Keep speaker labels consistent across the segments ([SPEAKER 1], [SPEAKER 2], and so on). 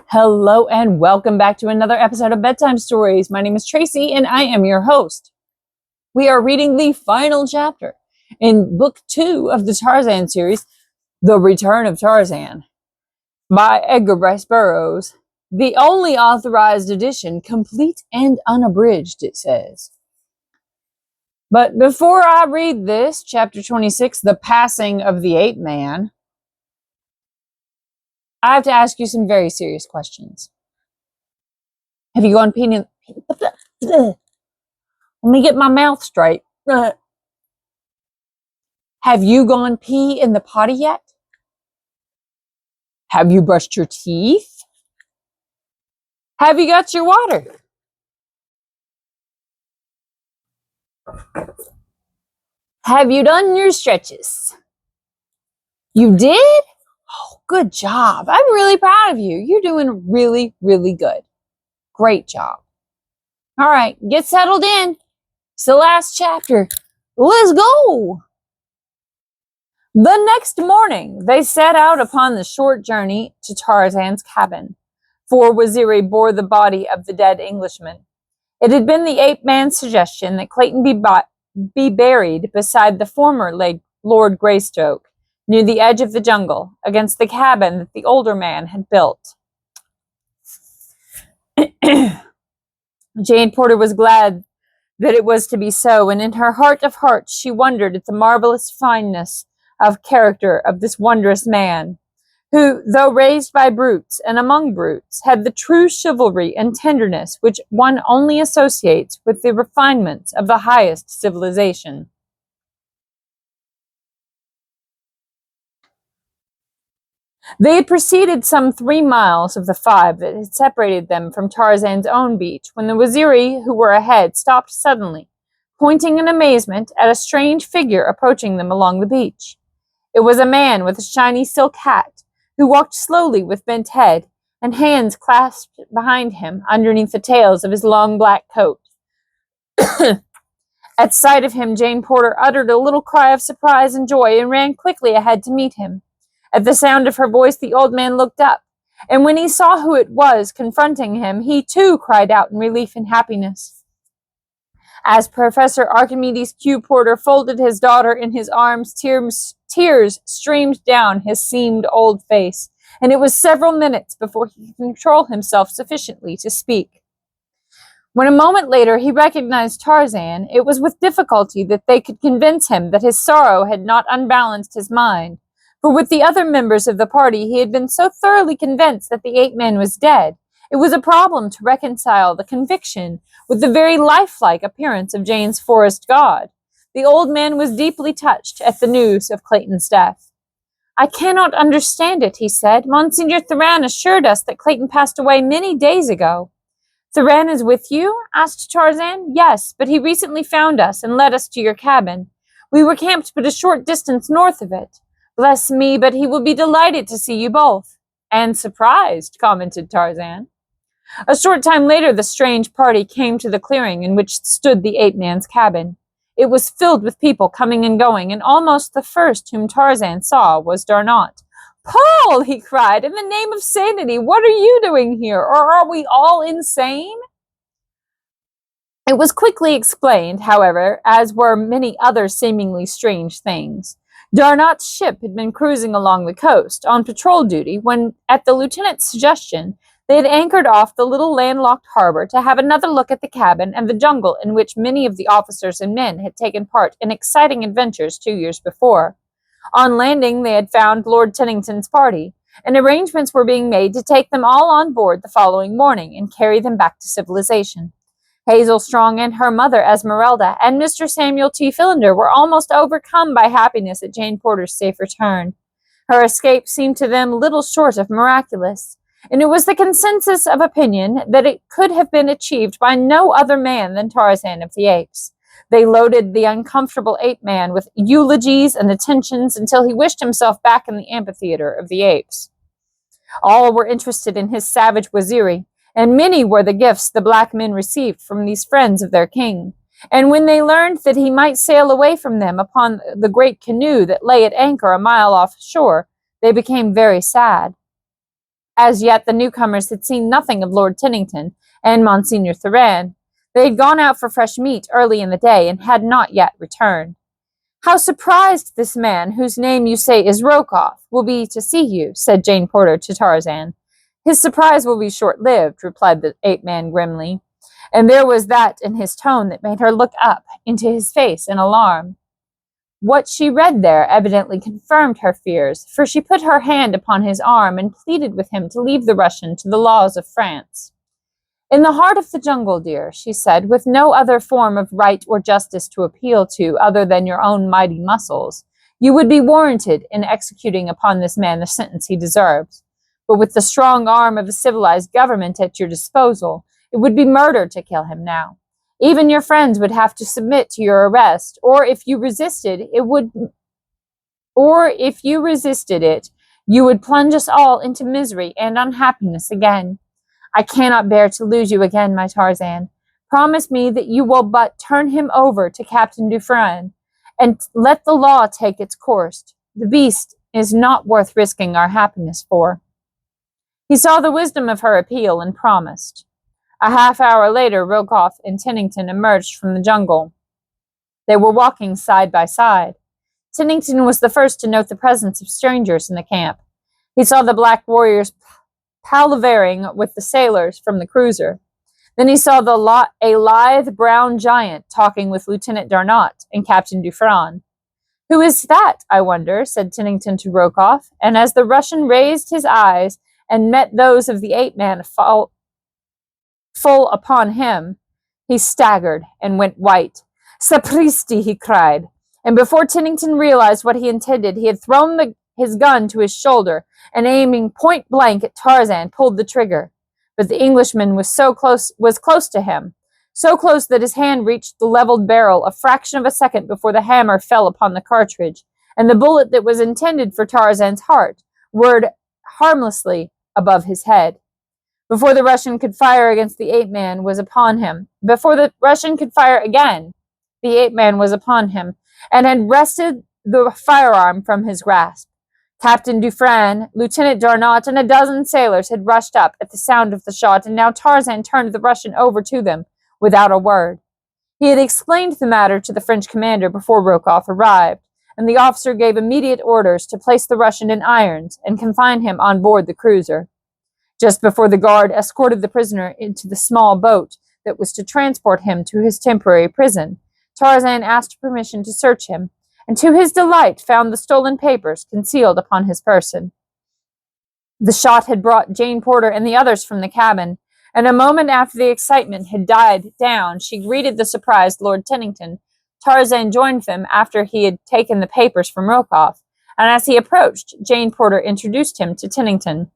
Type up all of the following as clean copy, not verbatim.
[SPEAKER 1] Hello and welcome back to another episode of Bedtime Stories. My name is Tracy and I am your host. We are reading the final chapter in book 2 of the Tarzan series, The Return of Tarzan, by Edgar Rice Burroughs. The only authorized edition, complete and unabridged, it says. But before I read this, chapter 26, The Passing of the Ape-Man, I have to ask you some very serious questions. Have you gone peeing in... Let me get my mouth straight. Have you gone pee in the potty yet? Have you brushed your teeth? Have you got your water? Have you done your stretches? You did? Oh, good job. I'm really proud of you. You're doing really, really good. Great job. All right, get settled in. It's the last chapter. Let's go. The next morning, they set out upon the short journey to Tarzan's cabin, for Waziri bore the body of the dead Englishman. It had been the Ape-Man's suggestion that Clayton be buried beside the former Lord Greystoke, near the edge of the jungle, against the cabin that the older man had built. Jane Porter was glad that it was to be so, and in her heart of hearts she wondered at the marvelous fineness of character of this wondrous man, who, though raised by brutes and among brutes, had the true chivalry and tenderness which one only associates with the refinements of the highest civilization. They had proceeded some 3 miles of the 5 that had separated them from Tarzan's own beach, when the Waziri, who were ahead, stopped suddenly, pointing in amazement at a strange figure approaching them along the beach. It was a man with a shiny silk hat, who walked slowly with bent head, and hands clasped behind him underneath the tails of his long black coat. At sight of him, Jane Porter uttered a little cry of surprise and joy and ran quickly ahead to meet him. At the sound of her voice, the old man looked up, and when he saw who it was confronting him, he too cried out in relief and happiness. As Professor Archimedes Q. Porter folded his daughter in his arms, tears streamed down his seamed old face, and it was several minutes before he could control himself sufficiently to speak. When a moment later he recognized Tarzan, it was with difficulty that they could convince him that his sorrow had not unbalanced his mind, for with the other members of the party he had been so thoroughly convinced that the ape-man was dead, it was a problem to reconcile the conviction with the very lifelike appearance of Jane's forest god. The old man was deeply touched at the news of Clayton's death. "I cannot understand it," he said. "Monsignor Thuran assured us that Clayton passed away many days ago." "Thuran is with you?" asked Tarzan. "Yes, but he recently found us and led us to your cabin. We were camped but a short distance north of it. Bless me, but he will be delighted to see you both." "And surprised," commented Tarzan. A short time later, the strange party came to the clearing in which stood the ape-man's cabin. It was filled with people coming and going, and almost the first whom Tarzan saw was Darnot. "Paul!" he cried, "in the name of sanity, what are you doing here? Or are we all insane?" It was quickly explained, however, as were many other seemingly strange things. Darnot's ship had been cruising along the coast, on patrol duty, when, at the lieutenant's suggestion, they had anchored off the little landlocked harbor to have another look at the cabin and the jungle in which many of the officers and men had taken part in exciting adventures 2 years before. On landing, they had found Lord Tennington's party, and arrangements were being made to take them all on board the following morning and carry them back to civilization. Hazel Strong and her mother, Esmeralda, and Mr. Samuel T. Philander were almost overcome by happiness at Jane Porter's safe return. Her escape seemed to them little short of miraculous, and it was the consensus of opinion that it could have been achieved by no other man than Tarzan of the Apes. They loaded the uncomfortable ape-man with eulogies and attentions until he wished himself back in the amphitheater of the apes. All were interested in his savage Waziri, and many were the gifts the black men received from these friends of their king. And when they learned that he might sail away from them upon the great canoe that lay at anchor a mile offshore, they became very sad. As yet, the newcomers had seen nothing of Lord Tennington and Monsignor Thuran. They had gone out for fresh meat early in the day and had not yet returned. "How surprised this man, whose name you say is Rokoff, will be to see you," said Jane Porter to Tarzan. "His surprise will be short-lived," replied the ape-man grimly, and there was that in his tone that made her look up into his face in alarm. What she read there evidently confirmed her fears, for she put her hand upon his arm and pleaded with him to leave the Russian to the laws of France. "In the heart of the jungle, dear," she said, "with no other form of right or justice to appeal to other than your own mighty muscles, you would be warranted in executing upon this man the sentence he deserves. But with the strong arm of a civilized government at your disposal, it would be murder to kill him now. Even your friends would have to submit to your arrest, or if you resisted it, you would plunge us all into misery and unhappiness again. I cannot bear to lose you again, my Tarzan. Promise me that you will but turn him over to Captain Dufresne, and let the law take its course. The beast is not worth risking our happiness for." He saw the wisdom of her appeal and promised. A half-hour later, Rokoff and Tennington emerged from the jungle. They were walking side by side. Tennington was the first to note the presence of strangers in the camp. He saw the black warriors palavering with the sailors from the cruiser. Then he saw a lithe brown giant talking with Lieutenant Darnot and Captain Dufresne. "Who is that, I wonder?" said Tennington to Rokoff, and as the Russian raised his eyes and met those of the ape-man full upon him, he staggered and went white. "Sapristi!" he cried, and before Tennington realized what he intended, he had thrown his gun to his shoulder and, aiming point blank at Tarzan, pulled the trigger. But the Englishman was close to him, so close that his hand reached the leveled barrel a fraction of a second before the hammer fell upon the cartridge, and the bullet that was intended for Tarzan's heart whirred harmlessly above his head. Before the Russian could fire against the ape-man was upon him. Before the Russian could fire again, the ape-man was upon him, and had wrested the firearm from his grasp. Captain Dufresne, Lieutenant Darnot, and a dozen sailors had rushed up at the sound of the shot, and now Tarzan turned the Russian over to them without a word. He had explained the matter to the French commander before Rokoff arrived, and the officer gave immediate orders to place the Russian in irons and confine him on board the cruiser. Just before the guard escorted the prisoner into the small boat that was to transport him to his temporary prison, Tarzan asked permission to search him, and to his delight found the stolen papers concealed upon his person. The shot had brought Jane Porter and the others from the cabin, and a moment after the excitement had died down, she greeted the surprised Lord Tennington. Tarzan joined them after he had taken the papers from Rokoff, and as he approached, Jane Porter introduced him to Tennington.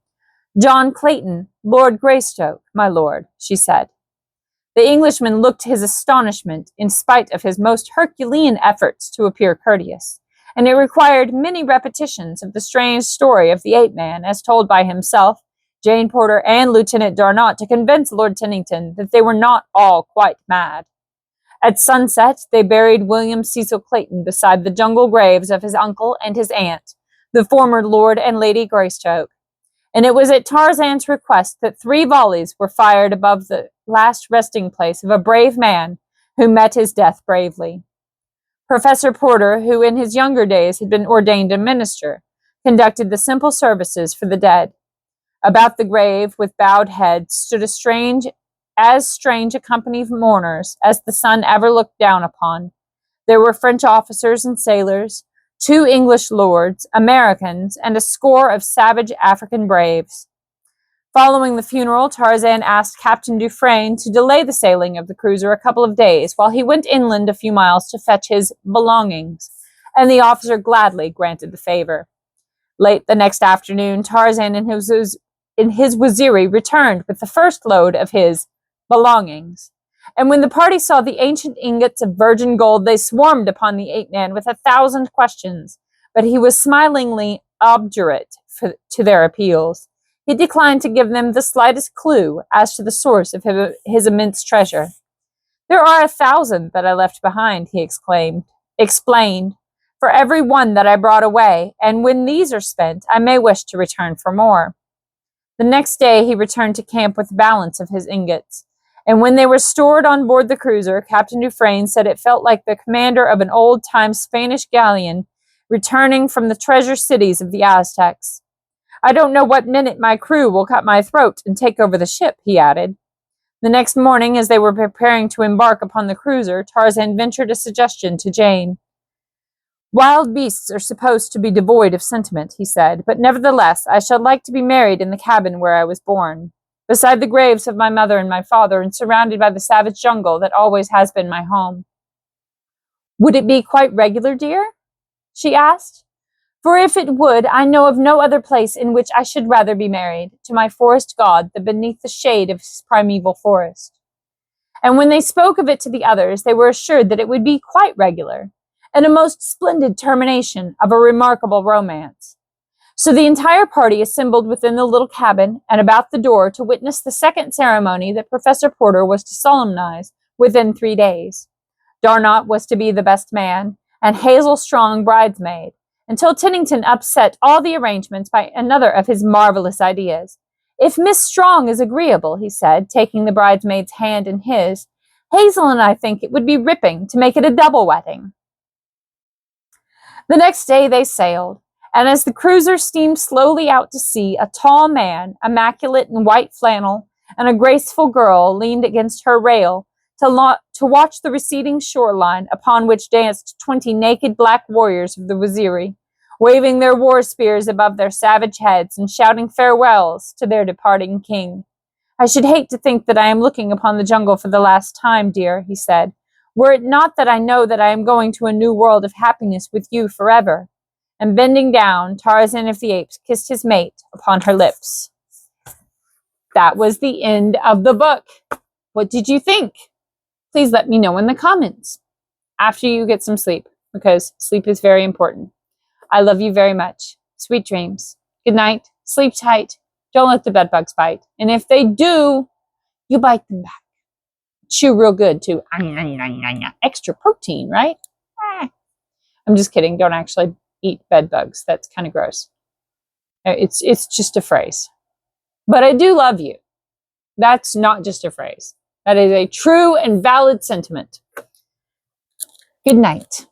[SPEAKER 1] "John Clayton, Lord Greystoke, my lord," she said. The Englishman looked his astonishment in spite of his most Herculean efforts to appear courteous, and it required many repetitions of the strange story of the ape-man as told by himself, Jane Porter, and Lieutenant Darnot to convince Lord Tennington that they were not all quite mad. At sunset, they buried William Cecil Clayton beside the jungle graves of his uncle and his aunt, the former Lord and Lady Greystoke. And it was at Tarzan's request that 3 volleys were fired above the last resting place of a brave man who met his death bravely. Professor Porter, who in his younger days had been ordained a minister, conducted the simple services for the dead. About the grave, with bowed heads, stood as strange a company of mourners as the sun ever looked down upon. There were French officers and sailors, 2 English lords, Americans, and a score of savage African braves. Following the funeral, Tarzan asked Captain Dufresne to delay the sailing of the cruiser a couple of days while he went inland a few miles to fetch his belongings, and the officer gladly granted the favor. Late the next afternoon, Tarzan and his Waziri returned with the first load of his belongings. And when the party saw the ancient ingots of virgin gold, they swarmed upon the ape-man with 1,000 questions, but he was smilingly obdurate to their appeals. He declined to give them the slightest clue as to the source of his immense treasure. "There are 1,000 that I left behind," he explained, "for every one that I brought away, and when these are spent, I may wish to return for more." The next day he returned to camp with the balance of his ingots. And when they were stored on board the cruiser, Captain Dufresne said it felt like the commander of an old-time Spanish galleon returning from the treasure cities of the Aztecs. I don't know what minute my crew will cut my throat and take over the ship, he added. The next morning, as they were preparing to embark upon the cruiser, Tarzan ventured a suggestion to Jane. Wild beasts are supposed to be devoid of sentiment, he said, but nevertheless I should like to be married in the cabin where I was born, beside the graves of my mother and my father, and surrounded by the savage jungle that always has been my home. Would it be quite regular, dear? She asked. For if it would, I know of no other place in which I should rather be married, to my forest god than beneath the shade of his primeval forest. And when they spoke of it to the others, they were assured that it would be quite regular, and a most splendid termination of a remarkable romance. So the entire party assembled within the little cabin and about the door to witness the second ceremony that Professor Porter was to solemnize within 3 days. Darnot was to be the best man, and Hazel Strong bridesmaid, until Tennington upset all the arrangements by another of his marvelous ideas. If Miss Strong is agreeable, he said, taking the bridesmaid's hand in his, Hazel and I think it would be ripping to make it a double wedding. The next day they sailed, and as the cruiser steamed slowly out to sea, a tall man, immaculate in white flannel, and a graceful girl leaned against her rail to watch the receding shoreline upon which danced 20 naked black warriors of the Waziri, waving their war spears above their savage heads and shouting farewells to their departing king. I should hate to think that I am looking upon the jungle for the last time, dear, he said, were it not that I know that I am going to a new world of happiness with you forever. And bending down, Tarzan of the Apes kissed his mate upon her lips. That was the end of the book. What did you think? Please let me know in the comments after you get some sleep, because sleep is very important. I love you very much. Sweet dreams. Good night. Sleep tight. Don't let the bedbugs bite. And if they do, you bite them back. Chew real good too. Extra protein, right? I'm just kidding. Don't actually eat bedbugs. That's kind of gross. It's just a phrase. But I do love you. That's not just a phrase. That is a true and valid sentiment. Good night.